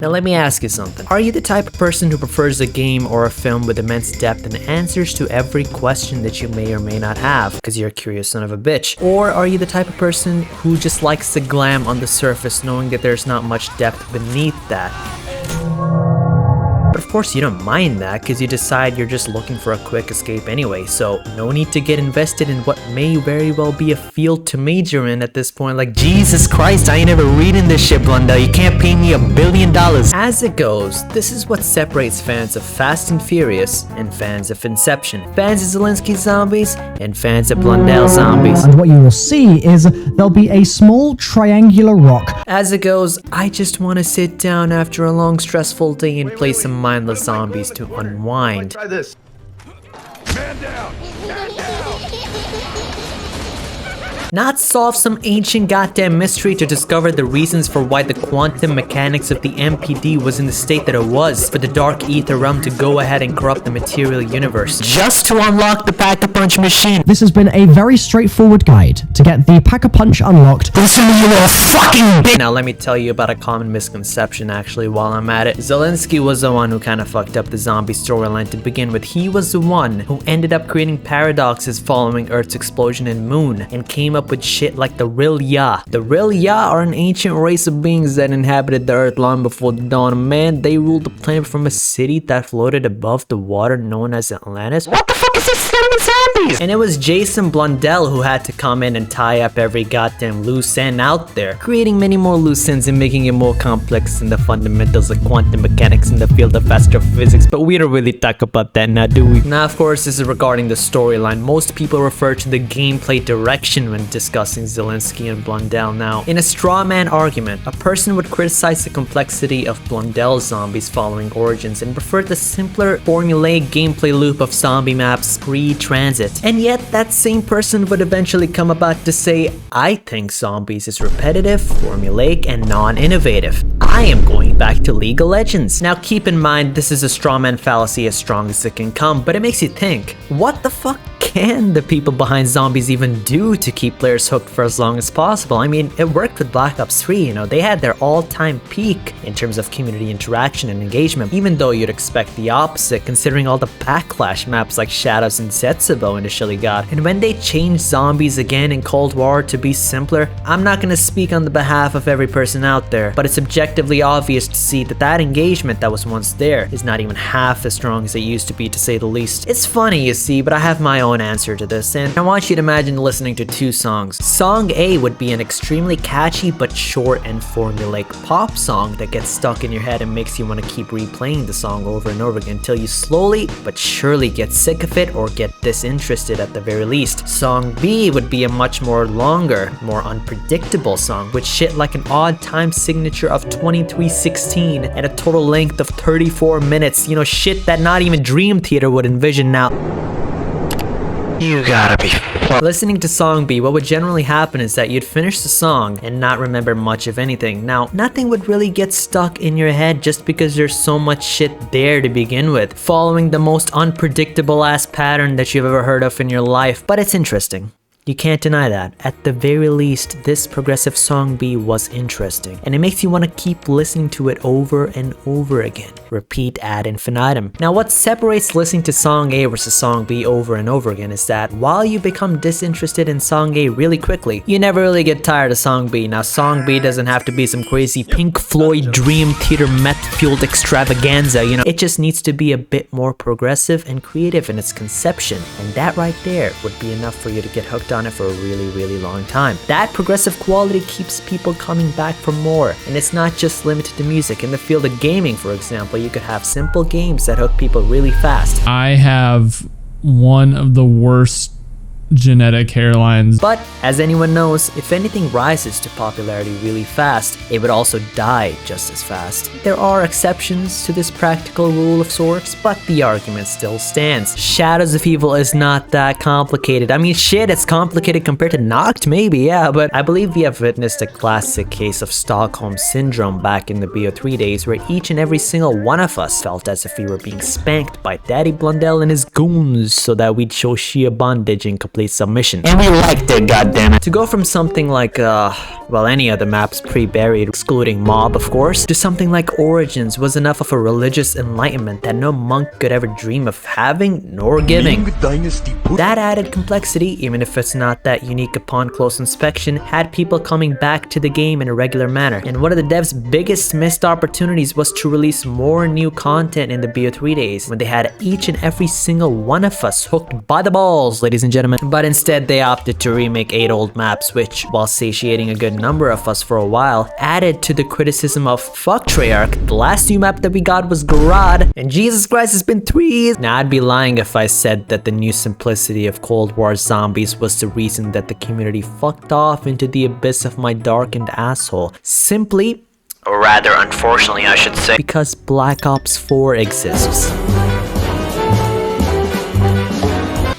Now let me ask you something. Are you the type of person who prefers a game or a film with immense depth and answers to every question that you may or may not have because you're a curious son of a bitch? Or are you the type of person who just likes the glam on the surface knowing that there's not much depth beneath that? But of course you don't mind that because you decide you're just looking for a quick escape anyway, so no need to get invested in what may very well be a field to major in at this point. Like, Jesus Christ, I ain't never reading this shit, Blundell. You can't pay me $1 billion. As it goes, this is what separates fans of Fast and Furious and fans of Inception, fans of Zielinski zombies and fans of Blundell zombies. And what you will see is there'll be a small triangular rock. As it goes, I just want to sit down after a long stressful day and play some mindless zombies to unwind. Try this. Man down! Man down! Not solve some ancient goddamn mystery to discover the reasons for why the quantum mechanics of the MPD was in the state that it was, for the dark ether realm to go ahead and corrupt the material universe, just to unlock the Pack-a-Punch machine. This has been a very straightforward guide to get the Pack-a-Punch unlocked. Listen to you little fucking bitch! Now let me tell you about a common misconception actually while I'm at it. Zielinski was the one who kind of fucked up the zombie storyline to begin with. He was the one who ended up creating paradoxes following Earth's explosion and moon, and came up with shit like the Rilya. The Rilya are an ancient race of beings that inhabited the Earth long before the dawn of man. They ruled the planet from a city that floated above the water known as Atlantis. What the fuck is this zombies? And it was Jason Blundell who had to come in and tie up every goddamn loose end out there, creating many more loose ends and making it more complex than the fundamentals of quantum mechanics in the field of astrophysics. But we don't really talk about that now, do we? Now, of course, this is regarding the storyline. Most people refer to the gameplay direction when discussing Zielinski and Blundell. Now, in a straw man argument, a person would criticize the complexity of Blundell's zombies following Origins and prefer the simpler, formulaic gameplay loop of zombie maps pre-transit. And yet, that same person would eventually come about to say, I think zombies is repetitive, formulaic, and non-innovative. I am going back to League of Legends. Now, keep in mind, this is a straw man fallacy as strong as it can come, but it makes you think, what the fuck can the people behind zombies even do to keep players hooked for as long as possible? I mean, it worked with Black Ops 3, you know, they had their all-time peak in terms of community interaction and engagement, even though you'd expect the opposite considering all the backlash maps like Shadows and Setsubo initially got. And when they changed zombies again in Cold War to be simpler, I'm not gonna speak on the behalf of every person out there, but it's objectively obvious to see that that engagement that was once there is not even half as strong as it used to be, to say the least. It's funny, you see, but I have my own answer to this, and I want you to imagine listening to two songs. Song A would be an extremely catchy but short and formulaic pop song that gets stuck in your head and makes you want to keep replaying the song over and over again until you slowly but surely get sick of it or get disinterested at the very least. Song B would be a much more longer, more unpredictable song with shit like an odd time signature of 23:16 and a total length of 34 minutes, you know, shit that not even Dream Theater would envision now. You gotta be listening to song B, what would generally happen is that you'd finish the song and not remember much of anything. Now, nothing would really get stuck in your head just because there's so much shit there to begin with, following the most unpredictable ass pattern that you've ever heard of in your life. But it's interesting. You can't deny that. At the very least, this progressive song B was interesting, and it makes you want to keep listening to it over and over again. Repeat ad infinitum. Now, what separates listening to song A versus song B over and over again is that while you become disinterested in song A really quickly, you never really get tired of song B. Now, song B doesn't have to be some crazy Pink Floyd Dream Theater meth-fueled extravaganza, you know. It just needs to be a bit more progressive and creative in its conception, and that right there would be enough for you to get hooked on it for a really long time. That progressive quality keeps people coming back for more, and it's not just limited to music. In the field of gaming, for example, you could have simple games that hook people really fast. I have one of the worst genetic hairlines. But as anyone knows, if anything rises to popularity really fast, it would also die just as fast. There are exceptions to this practical rule of sorts, but the argument still stands. Shadows of Evil is not that complicated. I mean, shit, it's complicated compared to Noct, maybe, yeah, but I believe we have witnessed a classic case of Stockholm Syndrome back in the BO3 days, where each and every single one of us felt as if we were being spanked by Daddy Blundell and his goons so that we'd show sheer bondage and complete complete submission. And we liked it, goddammit. To go from something like, well, any other maps pre-buried, excluding Mob, of course, to something like Origins was enough of a religious enlightenment that no monk could ever dream of having nor giving. That added complexity, even if it's not that unique upon close inspection, had people coming back to the game in a regular manner. And one of the devs' biggest missed opportunities was to release more new content in the BO3 days, when they had each and every single one of us hooked by the balls, ladies and gentlemen. But instead they opted to remake 8 old maps, which, while satiating a good number of us for a while, added to the criticism of fuck Treyarch. The last new map that we got was Garad, and Jesus Christ, it's been 3 years. Now I'd be lying if I said that the new simplicity of Cold War zombies was the reason that the community fucked off into the abyss of my darkened asshole. Simply, or rather unfortunately I should say, because Black Ops 4 exists.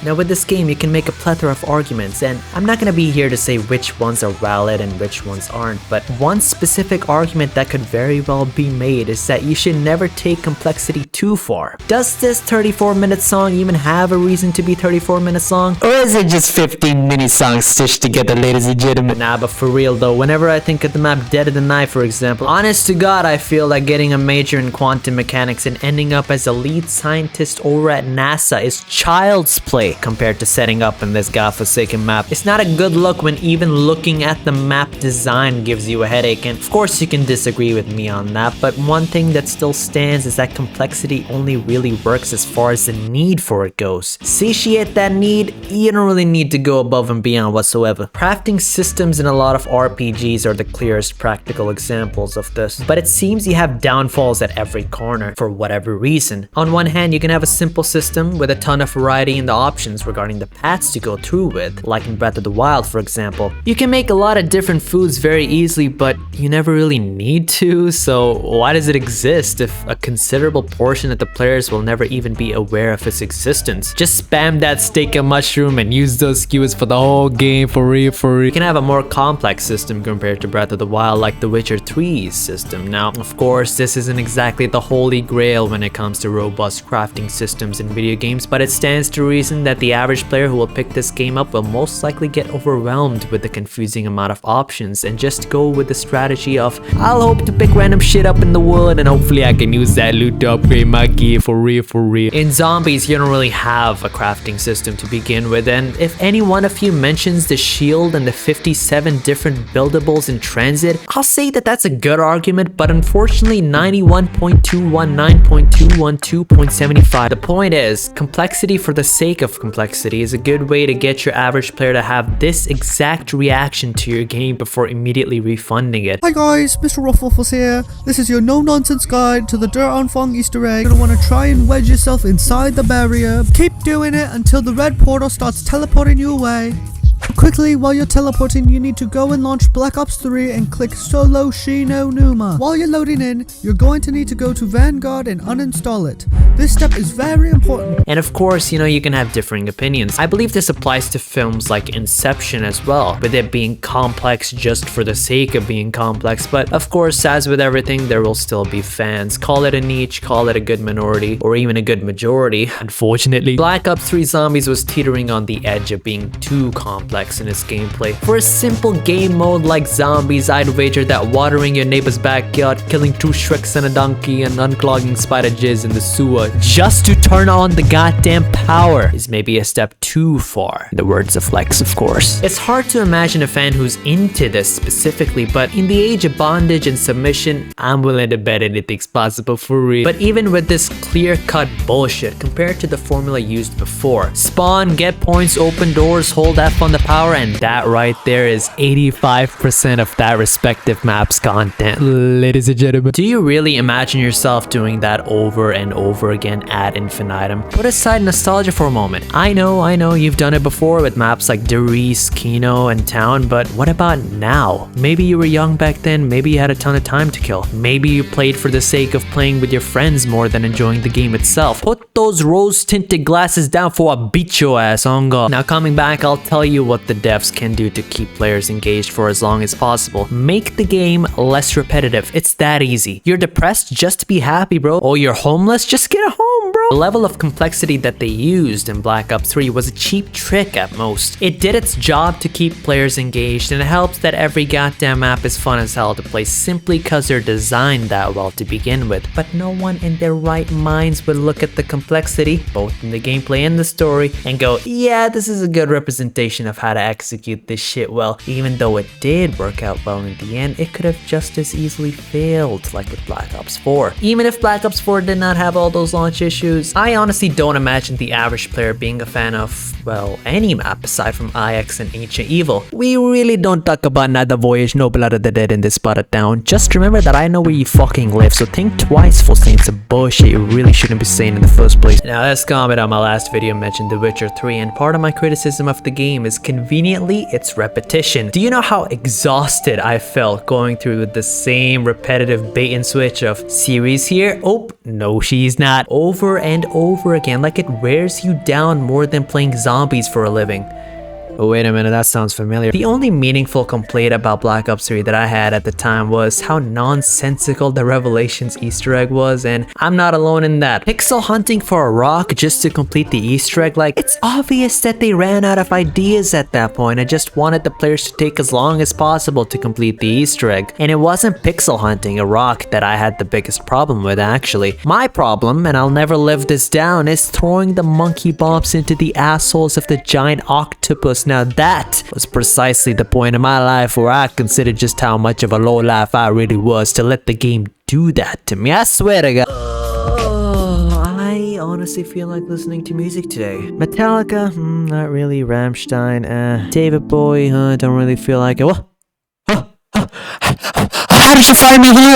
Now with this game, you can make a plethora of arguments, and I'm not gonna be here to say which ones are valid and which ones aren't, but one specific argument that could very well be made is that you should never take complexity too far. Does this 34-minute song even have a reason to be 34 minutes long? Or is it just 15 mini songs stitched together, ladies and gentlemen? Nah, but for real though, whenever I think of the map Dead of the Night, for example, honest to God, I feel like getting a major in quantum mechanics and ending up as a lead scientist over at NASA is child's play compared to setting up in this godforsaken map. It's not a good look when even looking at the map design gives you a headache, and of course you can disagree with me on that, but one thing that still stands is that complexity only really works as far as the need for it goes. Satiate that need, you don't really need to go above and beyond whatsoever. Crafting systems in a lot of RPGs are the clearest practical examples of this, but it seems you have downfalls at every corner for whatever reason. On one hand, you can have a simple system with a ton of variety in the options regarding the paths to go through with, like in Breath of the Wild, for example. You can make a lot of different foods very easily, but you never really need to, so why does it exist if a considerable portion of the players will never even be aware of its existence? Just spam that steak and mushroom and use those skewers for the whole game, for real, for real. You can have a more complex system compared to Breath of the Wild, like The Witcher 3's system. Now, of course, this isn't exactly the holy grail when it comes to robust crafting systems in video games, but it stands to reason that the average player who will pick this game up will most likely get overwhelmed with the confusing amount of options and just go with the strategy of, I'll hope to pick random shit up in the world and hopefully I can use that loot to upgrade my gear, for real, for real. In zombies, you don't really have a crafting system to begin with, and if any one of you mentions the shield and the 57 different buildables in transit, I'll say that that's a good argument, but unfortunately 91.219.212.75. The point is, complexity for the sake of complexity is a good way to get your average player to have this exact reaction to your game before immediately refunding it. Hi guys, MrRoflWaffles here. This is your no-nonsense guide to the Anfang Easter egg. You're gonna want to try and wedge yourself inside the barrier. Keep doing it until the red portal starts teleporting you away. Quickly, while you're teleporting, you need to go and launch Black Ops 3 and click Solo Shino Numa. While you're loading in, you're going to need to go to Vanguard and uninstall it. This step is very important. And of course, you can have differing opinions. I believe this applies to films like Inception as well, with it being complex just for the sake of being complex. But of course, as with everything, there will still be fans. Call it a niche, call it a good minority, or even a good majority. Unfortunately, Black Ops 3 Zombies was teetering on the edge of being too complex in its gameplay. For a simple game mode like Zombies, I'd wager that watering your neighbor's backyard, killing 2 Shreks and a donkey, and unclogging spider jizz in the sewer just to turn on the goddamn power is maybe a step too far. In the words of Lex, of course. It's hard to imagine a fan who's into this specifically, but in the age of bondage and submission, I'm willing to bet anything's possible for real. But even with this clear-cut bullshit compared to the formula used before, spawn, get points, open doors, hold F on the power, and that right there is 85% of that respective map's content, ladies and gentlemen. Do you really imagine yourself doing that over and over again ad infinitum? Put aside nostalgia for a moment. I know you've done it before with maps like Derice, Kino, and Town, but what about now? Maybe you were young back then, maybe you had a ton of time to kill. Maybe you played for the sake of playing with your friends more than enjoying the game itself. Put those rose-tinted glasses down for I beat your ass on God. Now coming back, I'll tell you what the devs can do to keep players engaged for as long as possible. Make the game less repetitive. It's that easy. You're depressed? Just be happy, bro. Oh, you're homeless? Just get a home, bro. The level of complexity that they used in Black Ops 3 was a cheap trick at most. It did its job to keep players engaged, and it helps that every goddamn map is fun as hell to play simply cause they're designed that well to begin with. But no one in their right minds would look at the complexity, both in the gameplay and the story, and go, yeah, this is a good representation of how to execute this shit well. Even though it did work out well in the end, it could have just as easily failed, like with Black Ops 4. Even if Black Ops 4 did not have all those launch issues, I honestly don't imagine the average player being a fan of, well, any map aside from IX and Ancient Evil. We really don't talk about Another Voyage, No Blood of the Dead in this part of town. Just remember that I know where you fucking live, so think twice for saying some bullshit you really shouldn't be saying in the first place. Now let's comment on my last video mentioned The Witcher 3, and part of my criticism of the game is conveniently its repetition. Do you know how exhausted I felt going through the same repetitive bait and switch of Ciri's here? Oh, no she's not. Over and over again, like it wears you down more than playing zombies for a living. Oh, wait a minute, that sounds familiar. The only meaningful complaint about Black Ops 3 that I had at the time was how nonsensical the Revelations Easter egg was, and I'm not alone in that. Pixel hunting for a rock just to complete the Easter egg, like, it's obvious that they ran out of ideas at that point and just wanted the players to take as long as possible to complete the Easter egg. And it wasn't pixel hunting a rock that I had the biggest problem with, actually. My problem, and I'll never live this down, is throwing the monkey bombs into the assholes of the giant octopus. Now that was precisely the point in my life where I considered just how much of a lowlife I really was to let the game do that to me. I swear to God. I honestly feel like listening to music today. Metallica? Not really. Rammstein? David Bowie? Don't really feel like it. What? How did you find me here?